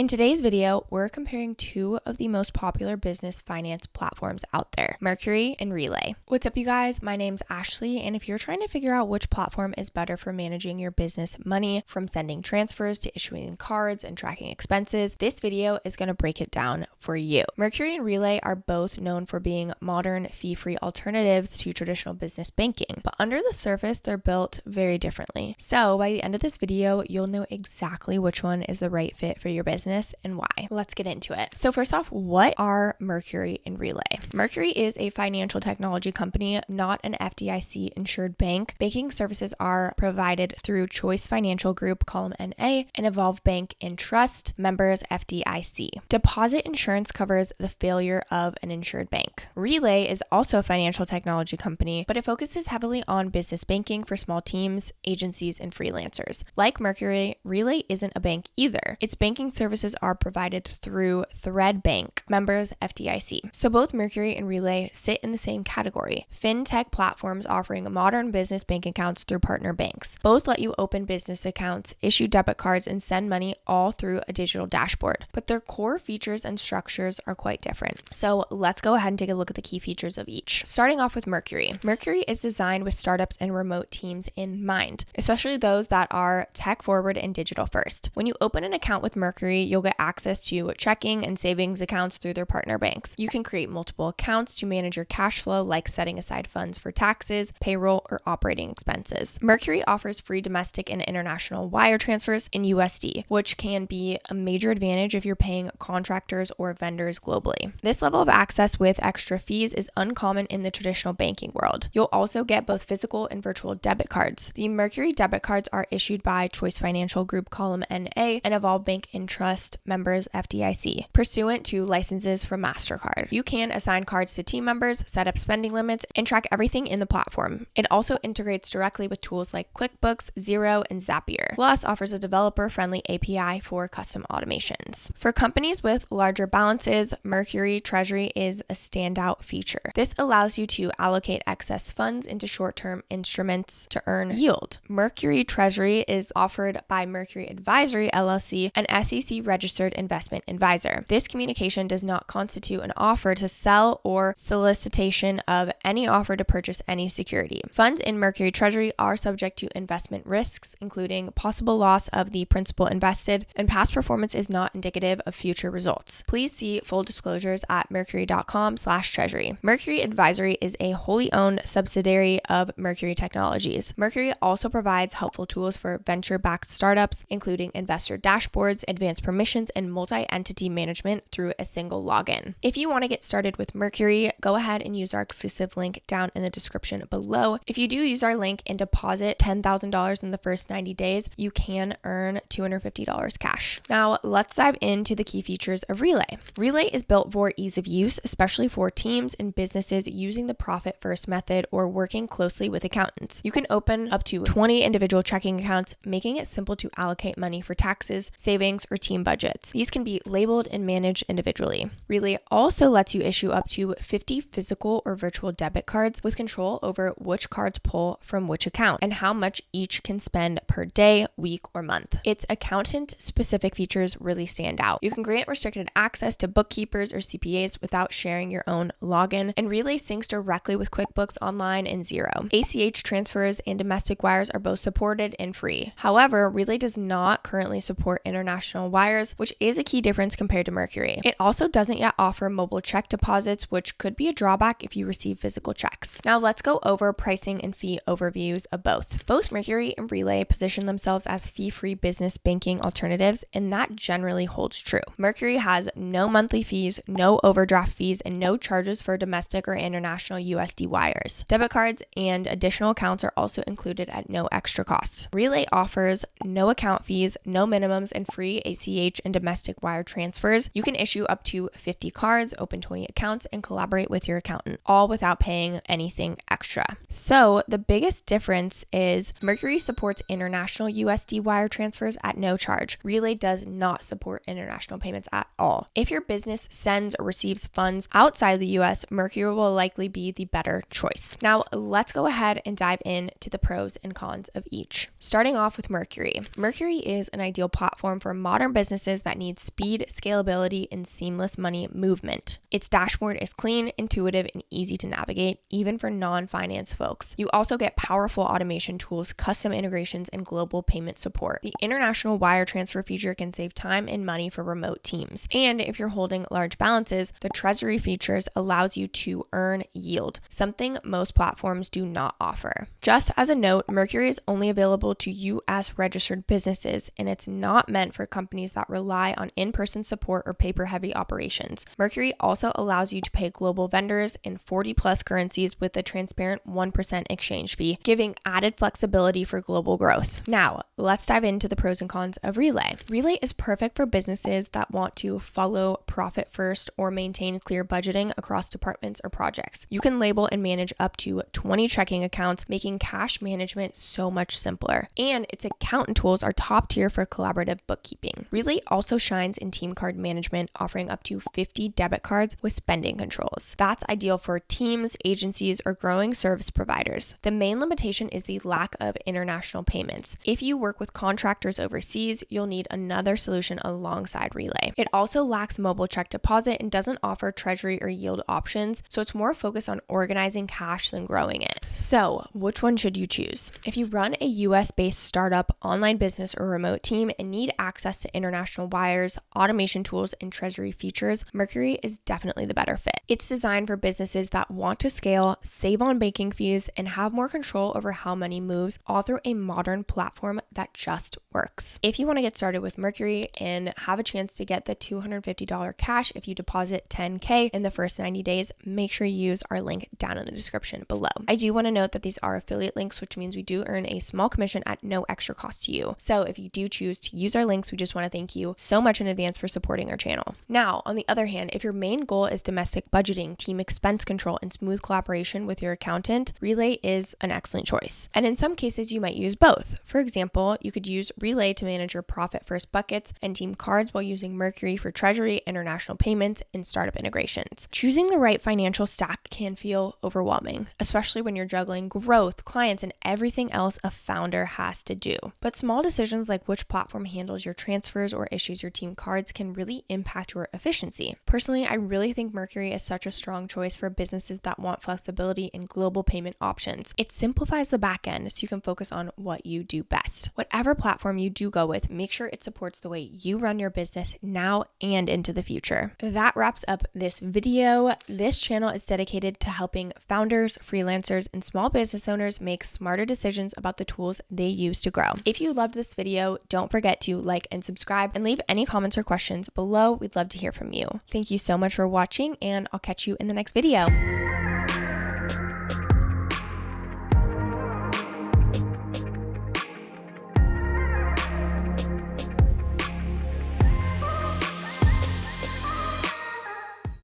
In today's video, we're comparing two of the most popular business finance platforms out there, Mercury and Relay. What's up, you guys? My name's Ashley, and if you're trying to figure out which platform is better for managing your business money, from sending transfers to issuing cards and tracking expenses, this video is going to break it down for you. Mercury and Relay are both known for being modern, fee-free alternatives to traditional business banking, but under the surface, they're built very differently. So by the end of this video, you'll know exactly which one is the right fit for your business and why. Let's get into it. So first off, what are Mercury and Relay? Mercury is a financial technology company, not an FDIC insured bank. Banking services are provided through Choice Financial Group, column NA, and Evolve Bank and Trust, members FDIC. Deposit insurance covers the failure of an insured bank. Relay is also a financial technology company, but it focuses heavily on business banking for small teams, agencies, and freelancers. Like Mercury, Relay isn't a bank either. Its banking services are provided through Thread Bank, members FDIC. So both Mercury and Relay sit in the same category, fintech platforms offering modern business bank accounts through partner banks. Both let you open business accounts, issue debit cards, and send money all through a digital dashboard. But their core features and structures are quite different. So let's go ahead and take a look at the key features of each. Starting off with Mercury. Mercury is designed with startups and remote teams in mind, especially those that are tech forward and digital first. When you open an account with Mercury, you'll get access to checking and savings accounts through their partner banks. You can create multiple accounts to manage your cash flow, like setting aside funds for taxes, payroll, or operating expenses. Mercury offers free domestic and international wire transfers in USD, which can be a major advantage if you're paying contractors or vendors globally. This level of access with extra fees is uncommon in the traditional banking world. You'll also get both physical and virtual debit cards. The Mercury debit cards are issued by Choice Financial Group, column NA, and Evolve Bank and Trust, members FDIC, pursuant to licenses from MasterCard. You can assign cards to team members, set up spending limits, and track everything in the platform. It also integrates directly with tools like QuickBooks, Xero, and Zapier, plus offers a developer-friendly API for custom automations. For companies with larger balances, Mercury Treasury is a standout feature. This allows you to allocate excess funds into short-term instruments to earn yield. Mercury Treasury is offered by Mercury Advisory LLC, an SEC-registered investment advisor. This communication does not constitute an offer to sell or solicitation of any offer to purchase any security. Funds in Mercury Treasury are subject to investment risks, including possible loss of the principal invested, and past performance is not indicative of future results. Please see full disclosures at mercury.com/treasury. Mercury Advisory is a wholly owned subsidiary of Mercury Technologies. Mercury also provides helpful tools for venture-backed startups, including investor dashboards, advanced permissions, and multi-entity management through a single login. If you want to get started with Mercury, go ahead and use our exclusive link down in the description below. If you do use our link and deposit $10,000 in the first 90 days, you can earn $250 cash. Now, let's dive into the key features of Relay. Relay is built for ease of use, especially for teams and businesses using the profit first method or working closely with accountants. You can open up to 20 individual checking accounts, making it simple to allocate money for taxes, savings, or team budgets. These can be labeled and managed individually. Relay also lets you issue up to 50 physical or virtual debit cards with control over which cards pull from which account and how much each can spend per day, week, or month. Its accountant-specific features really stand out. You can grant restricted access to bookkeepers or CPAs without sharing your own login, and Relay syncs directly with QuickBooks Online and Xero. ACH transfers and domestic wires are both supported and free. However, Relay does not currently support international wires, which is a key difference compared to Mercury. It also doesn't yet offer mobile check deposits, which could be a drawback if you receive physical checks. Now let's go over pricing and fee overviews of both. Both Mercury and Relay position themselves as fee-free business banking alternatives, and that generally holds true. Mercury has no monthly fees, no overdraft fees, and no charges for domestic or international USD wires. Debit cards and additional accounts are also included at no extra costs. Relay offers no account fees, no minimums, and free ACH and domestic wire transfers. You can issue up to 50 cards, open 20 accounts, and collaborate with your accountant, all without paying anything extra. So the biggest difference is Mercury supports international USD wire transfers at no charge. Relay does not support international payments at all. If your business sends or receives funds outside the US, Mercury will likely be the better choice. Now let's go ahead and dive into the pros and cons of each. Starting off with Mercury. Mercury is an ideal platform for modern business businesses that need speed, scalability, and seamless money movement. Its dashboard is clean, intuitive, and easy to navigate, even for non-finance folks. You also get powerful automation tools, custom integrations, and global payment support. The international wire transfer feature can save time and money for remote teams. And if you're holding large balances, the treasury features allows you to earn yield, something most platforms do not offer. Just as a note, Mercury is only available to US registered businesses, and it's not meant for companies that rely on in-person support or paper-heavy operations. Mercury also allows you to pay global vendors in 40 plus currencies with a transparent 1% exchange fee, giving added flexibility for global growth. Now, let's dive into the pros and cons of Relay. Relay is perfect for businesses that want to follow profit first or maintain clear budgeting across departments or projects. You can label and manage up to 20 checking accounts, making cash management so much simpler. And its accountant tools are top tier for collaborative bookkeeping. Relay also shines in team card management, offering up to 50 debit cards with spending controls. That's ideal for teams, agencies, or growing service providers. The main limitation is the lack of international payments. If you work with contractors overseas, you'll need another solution alongside Relay. It also lacks mobile check deposit and doesn't offer treasury or yield options, so it's more focused on organizing cash than growing it. So, which one should you choose? If you run a US-based startup, online business, or remote team and need access to international wires, automation tools, and treasury features, Mercury is definitely the better fit. It's designed for businesses that want to scale, save on banking fees, and have more control over how money moves, all through a modern platform that just works. If you want to get started with Mercury and have a chance to get the $250 cash if you deposit $10K in the first 90 days, make sure you use our link down in the description below. I do want to note that these are affiliate links, which means we do earn a small commission at no extra cost to you. So if you do choose to use our links, we just want to thank you so much in advance for supporting our channel. Now, on the other hand, if your main goal is domestic budgeting, team expense control, and smooth collaboration with your accountant, Relay is an excellent choice. And in some cases, you might use both. For example, you could use Relay to manage your profit first buckets and team cards while using Mercury for treasury, international payments, and startup integrations. Choosing the right financial stack can feel overwhelming, especially when you're juggling growth, clients, and everything else a founder has to do. But small decisions like which platform handles your transfers or issues your team cards can really impact your efficiency. Personally, I really think Mercury is such a strong choice for businesses that want flexibility and global payment options. It simplifies the back end so you can focus on what you do best. Whatever platform you do go with, make sure it supports the way you run your business now and into the future. That wraps up this video. This channel is dedicated to helping founders, freelancers, and small business owners make smarter decisions about the tools they use to grow. If you loved this video, don't forget to like and subscribe and leave any comments or questions below. We'd love to hear from you. Thank you so much for watching, and I'll catch you in the next video.